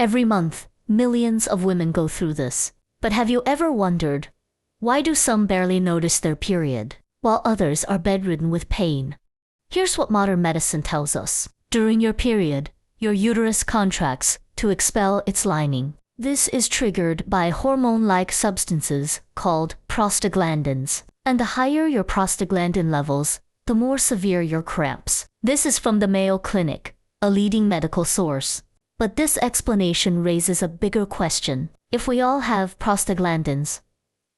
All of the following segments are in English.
Every month, millions of women go through this. But have you ever wondered, why do some barely notice their period, while others are bedridden with pain? Here's what modern medicine tells us. During your period, your uterus contracts to expel its lining. This is triggered by hormone-like substances called prostaglandins. And the higher your prostaglandin levels, the more severe your cramps. This is from the Mayo Clinic, a leading medical source. But this explanation raises a bigger question. If we all have prostaglandins,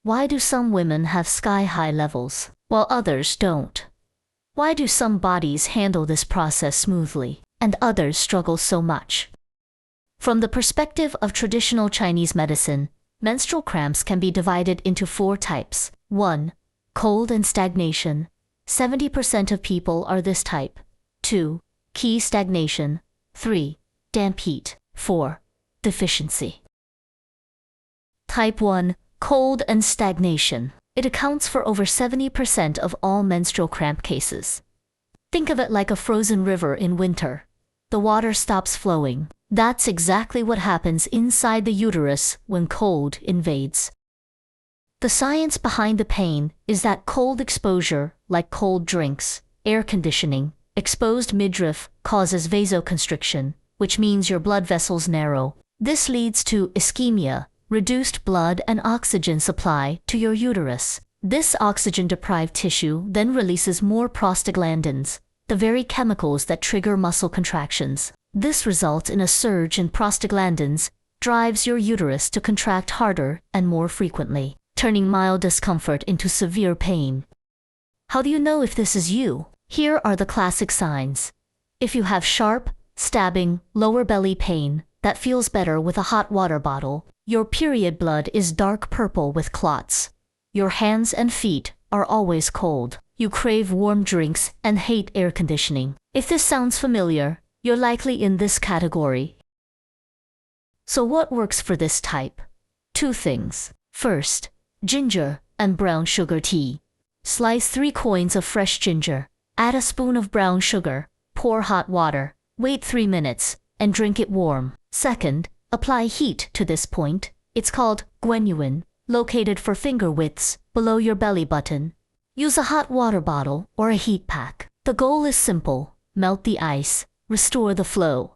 why do some women have sky-high levels, while others don't? Why do some bodies handle this process smoothly, and others struggle so much? From the perspective of traditional Chinese medicine, menstrual cramps can be divided into 4 types. 1. Cold and stagnation. 70% of people are this type. 2. Qi stagnation. 3. Damp heat. 4. Deficiency. Type 1. Cold and stagnation. It accounts for over 70% of all menstrual cramp cases. Think of it like a frozen river in winter. The water stops flowing. That's exactly what happens inside the uterus when cold invades. The science behind the pain is that cold exposure, like cold drinks, air conditioning, exposed midriff, causes vasoconstriction, which means your blood vessels narrow. This leads to ischemia, reduced blood and oxygen supply to your uterus. This oxygen-deprived tissue then releases more prostaglandins, the very chemicals that trigger muscle contractions. This results in a surge in prostaglandins, drives your uterus to contract harder and more frequently, turning mild discomfort into severe pain. How do you know if this is you? Here are the classic signs. If you have sharp, stabbing, lower belly pain that feels better with a hot water bottle, your period blood is dark purple with clots. Your hands and feet are always cold. You crave warm drinks and hate air conditioning. If this sounds familiar, you're likely in this category. So what works for this type? 2 things. First, ginger and brown sugar tea. Slice 3 coins of fresh ginger. Add a spoon of brown sugar. Pour hot water. Wait 3 minutes and drink it warm. Second, apply heat to this point. It's called Guanyuan, located for finger widths below your belly button. Use a hot water bottle or a heat pack. The goal is simple. Melt the ice. Restore the flow.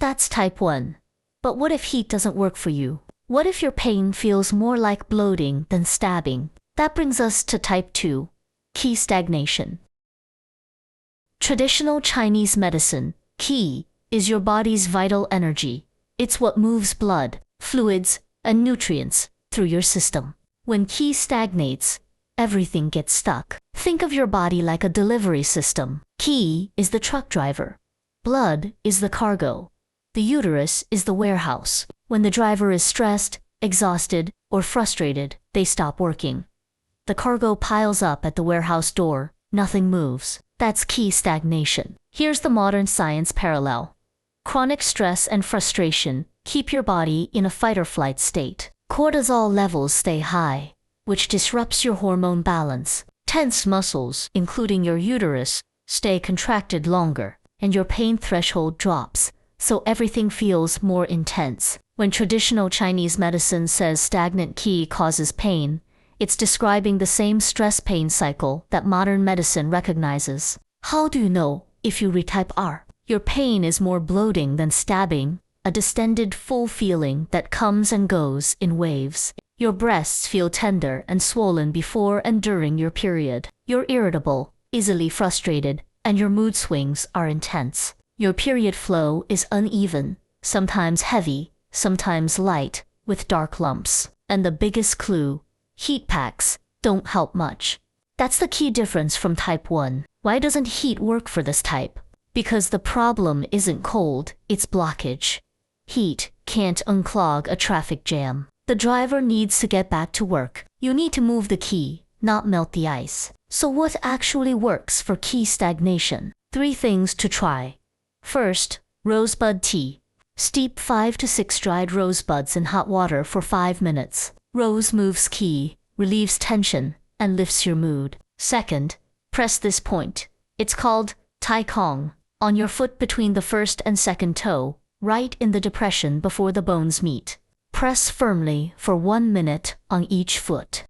That's type 1. But what if heat doesn't work for you? What if your pain feels more like bloating than stabbing? That brings us to type 2, Qi stagnation. Traditional Chinese medicine, Qi, is your body's vital energy. It's what moves blood, fluids, and nutrients through your system. When Qi stagnates, everything gets stuck. Think of your body like a delivery system. Qi is the truck driver. Blood is the cargo. The uterus is the warehouse. When the driver is stressed, exhausted, or frustrated, they stop working. The cargo piles up at the warehouse door. Nothing moves. That's Qi stagnation. Here's the modern science parallel. Chronic stress and frustration keep your body in a fight-or-flight state. Cortisol levels stay high, which disrupts your hormone balance. Tense muscles, including your uterus, stay contracted longer, and your pain threshold drops, so everything feels more intense. When traditional Chinese medicine says stagnant Qi causes pain, it's describing the same stress-pain cycle that modern medicine recognizes. How do you know if you retype R? Your pain is more bloating than stabbing, a distended full feeling that comes and goes in waves. Your breasts feel tender and swollen before and during your period. You're irritable, easily frustrated, and your mood swings are intense. Your period flow is uneven, sometimes heavy, sometimes light, with dark lumps. And the biggest clue, heat packs don't help much. That's the key difference from type 1. Why doesn't heat work for this type? Because the problem isn't cold, it's blockage. Heat can't unclog a traffic jam. The driver needs to get back to work. You need to move the Qi, not melt the ice. So what actually works for Qi stagnation? 3 things to try. First, rosebud tea. Steep 5 to 6 dried rosebuds in hot water for 5 minutes. Rose moves Qi, relieves tension, and lifts your mood. Second, press this point. It's called Taichong, on your foot between the first and second toe, right in the depression before the bones meet. Press firmly for 1 minute on each foot.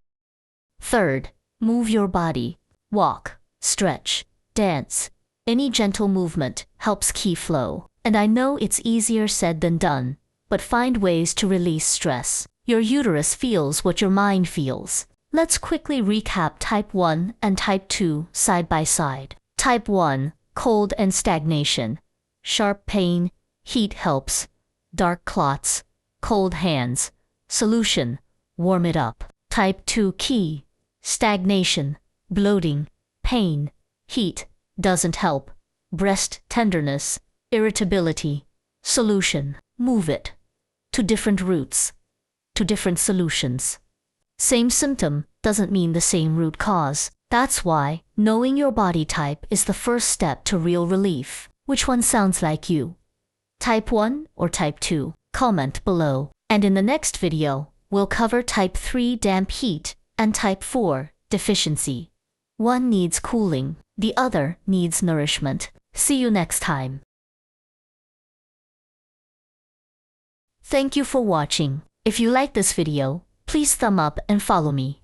Third, move your body. Walk, stretch, dance. Any gentle movement helps keep flow. And I know it's easier said than done, but find ways to release stress. Your uterus feels what your mind feels. Let's quickly recap type 1 and type 2 side by side. Type 1, cold and stagnation. Sharp pain, heat helps. Dark clots, cold hands. Solution, warm it up. Type 2 key, stagnation, bloating, pain, heat, doesn't help. Breast tenderness, irritability. Solution, move it. To different roots, to different solutions. Same symptom doesn't mean the same root cause. That's why knowing your body type is the first step to real relief. Which one sounds like you? Type 1 or type 2? Comment below. And in the next video, we'll cover type 3 damp heat and type 4 deficiency. One needs cooling, the other needs nourishment. See you next time. Thank you for watching. If you like this video, please thumb up and follow me.